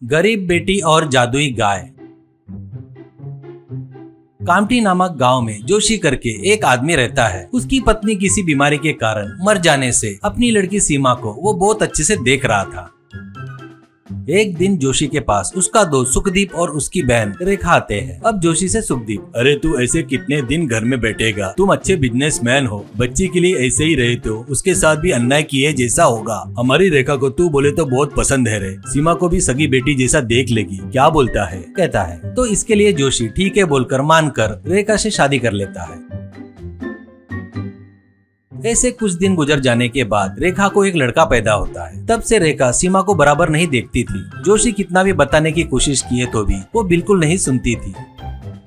गरीब बेटी और जादुई गाय। कामठी नामक गांव में जोशी करके एक आदमी रहता है। उसकी पत्नी किसी बीमारी के कारण मर जाने से अपनी लड़की सीमा को वो बहुत अच्छे से देख रहा था। एक दिन जोशी के पास उसका दोस्त सुखदीप और उसकी बहन रेखा आते हैं। अब जोशी से सुखदीप, अरे तू ऐसे कितने दिन घर में बैठेगा, तुम अच्छे बिजनेसमैन हो, बच्ची के लिए ऐसे ही रहे तो उसके साथ भी अन्याय किए जैसा होगा। हमारी रेखा को तू बोले तो बहुत पसंद है रे, सीमा को भी सगी बेटी जैसा देख लेगी, क्या बोलता है? कहता है तो इसके लिए जोशी ठीक है बोलकर मानकर रेखा से शादी कर लेता है। ऐसे कुछ दिन गुजर जाने के बाद रेखा को एक लड़का पैदा होता है। तब से रेखा सीमा को बराबर नहीं देखती थी। जोशी कितना भी बताने की कोशिश किए तो भी वो बिल्कुल नहीं सुनती थी।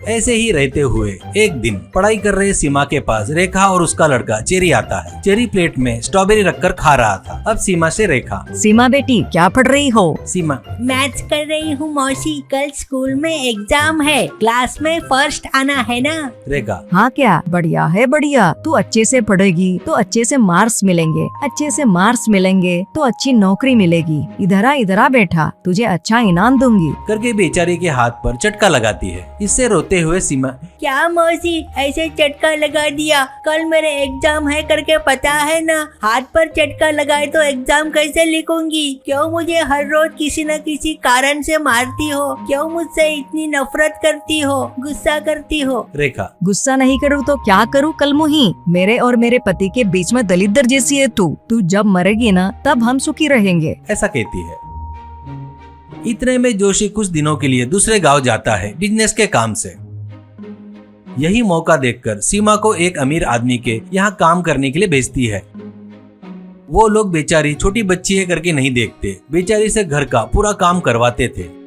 ऐसे ही रहते हुए एक दिन पढ़ाई कर रहे सीमा के पास रेखा और उसका लड़का चेरी आता है। चेरी प्लेट में स्ट्रॉबेरी रखकर खा रहा था। अब सीमा से रेखा, सीमा बेटी क्या पढ़ रही हो? सीमा, मैथ्स कर रही हूँ मौसी, कल स्कूल में एग्जाम है, क्लास में फर्स्ट आना है ना। रेखा, हाँ क्या, बढ़िया है बढ़िया। तू अच्छे से पढ़ेगी तो अच्छे से मार्क्स मिलेंगे, अच्छे से मार्क्स मिलेंगे तो अच्छी नौकरी मिलेगी। इधर आ बेटा, तुझे अच्छा इनाम दूंगी करके बेचारी के हाथ पर चटका लगाती है। इससे रोते हुए सीमा, क्या मौसी ऐसे चटका लगा दिया, कल मेरे एग्जाम है करके पता है ना, हाथ पर चटका लगाए तो एग्जाम कैसे लिखूंगी? क्यों मुझे हर रोज किसी न किसी कारण से मारती हो? क्यों मुझसे इतनी नफरत करती हो, गुस्सा करती हो? रेखा, गुस्सा नहीं करूँ तो क्या करूँ कलमुही? मेरे और मेरे पति के बीच में दलिद्र जैसी है तू जब मरेगी ना तब हम सुखी रहेंगे, ऐसा कहती है। इतने में जोशी कुछ दिनों के लिए दूसरे गांव जाता है बिजनेस के काम से। यही मौका देखकर सीमा को एक अमीर आदमी के यहाँ काम करने के लिए भेजती है। वो लोग बेचारी छोटी बच्ची है करके नहीं देखते, बेचारी से घर का पूरा काम करवाते थे।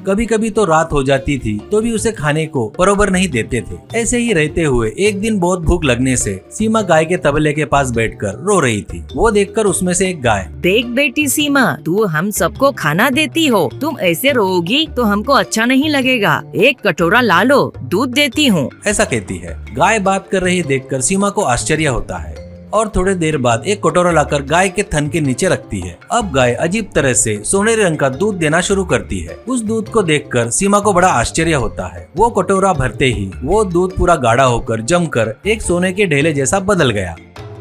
कभी कभी तो रात हो जाती थी तो भी उसे खाने को बरोबर नहीं देते थे। ऐसे ही रहते हुए एक दिन बहुत भूख लगने से सीमा गाय के तबले के पास बैठकर रो रही थी। वो देखकर उसमें से एक गाय, देख बेटी सीमा, तू हम सबको खाना देती हो, तुम ऐसे रोओगी तो हमको अच्छा नहीं लगेगा, एक कटोरा ला लो, दूध देती हूँ, ऐसा कहती है। गाय बात कर रही देखकर सीमा को आश्चर्य होता है और थोड़ी देर बाद एक कटोरा लाकर गाय के थन के नीचे रखती है। अब गाय अजीब तरह से सोनेरी रंग का दूध देना शुरू करती है। उस दूध को देखकर सीमा को बड़ा आश्चर्य होता है। वो कटोरा भरते ही वो दूध पूरा गाढ़ा होकर जमकर एक सोने के ढेले जैसा बदल गया।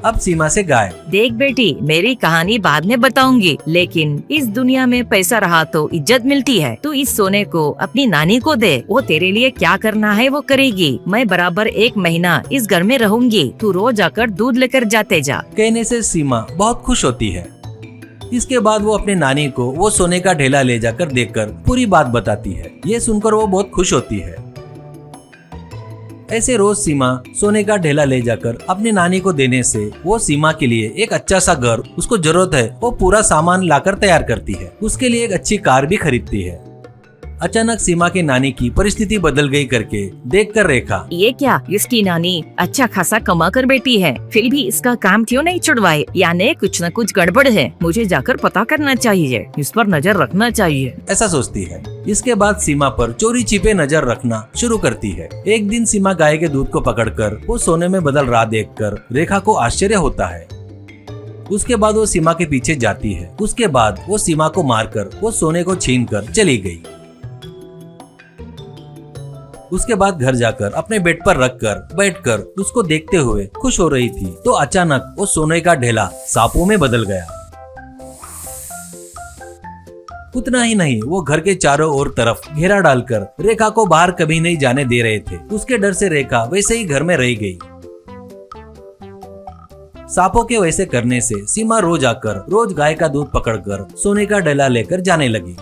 अब सीमा से गाय, देख बेटी, मेरी कहानी बाद में बताऊंगी, लेकिन इस दुनिया में पैसा रहा तो इज्जत मिलती है। तू इस सोने को अपनी नानी को दे, वो तेरे लिए क्या करना है वो करेगी। मैं बराबर 1 महीना इस घर में रहूंगी, तू रोज आकर दूध लेकर जाते जा। कहने से सीमा बहुत खुश होती है। इसके बाद वो अपने नानी को वो सोने का ढेला ले जाकर देकर पूरी बात बताती है। ये सुनकर वो बहुत खुश होती है। ऐसे रोज सीमा सोने का ढेला ले जाकर अपनी नानी को देने से वो सीमा के लिए एक अच्छा सा घर, उसको जरूरत है वो पूरा सामान लाकर तैयार करती है। उसके लिए एक अच्छी कार भी खरीदती है। अचानक सीमा की नानी की परिस्थिति बदल गई करके देखकर रेखा, ये क्या, इसकी नानी अच्छा खासा कमा कर बेटी है, फिर भी इसका काम क्यों नहीं छुड़वाए? यानी कुछ न कुछ गड़बड़ है, मुझे जाकर पता करना चाहिए, इस पर नजर रखना चाहिए, ऐसा सोचती है। इसके बाद सीमा पर चोरी छिपे नजर रखना शुरू करती है। एक दिन सीमा गाय के दूध को पकड़कर वो सोने में बदल रहा देखकर रेखा को आश्चर्य होता है। उसके बाद वो सीमा के पीछे जाती है। उसके बाद वो सीमा को मारकर वो सोने को छीनकर चली गई। उसके बाद घर जाकर अपने बेड पर रखकर बैठकर उसको देखते हुए खुश हो रही थी तो अचानक वो सोने का ढेला सांपों में बदल गया। उतना ही नहीं, वो घर के चारों ओर तरफ घेरा डालकर रेखा को बाहर कभी नहीं जाने दे रहे थे। उसके डर से रेखा वैसे ही घर में रह गई। सांपों के वैसे करने से सीमा रोज आकर रोज गाय का दूध पकड़कर सोने का ढेला लेकर जाने लगी।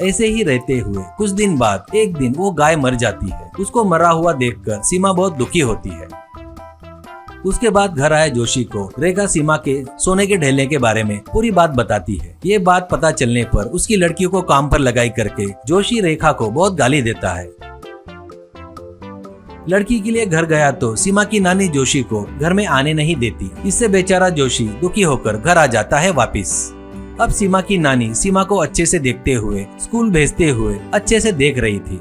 ऐसे ही रहते हुए कुछ दिन बाद एक दिन वो गाय मर जाती है। उसको मरा हुआ देखकर सीमा बहुत दुखी होती है। उसके बाद घर आए जोशी को रेखा सीमा के सोने के ढेले के बारे में पूरी बात बताती है। ये बात पता चलने पर उसकी लड़कियों को काम पर लगाई करके जोशी रेखा को बहुत गाली देता है। लड़की के लिए घर गया तो सीमा की नानी जोशी को घर में आने नहीं देती। इससे बेचारा जोशी दुखी होकर घर आ जाता है वापिस। अब सीमा की नानी सीमा को अच्छे से देखते हुए स्कूल भेजते हुए अच्छे से देख रही थी।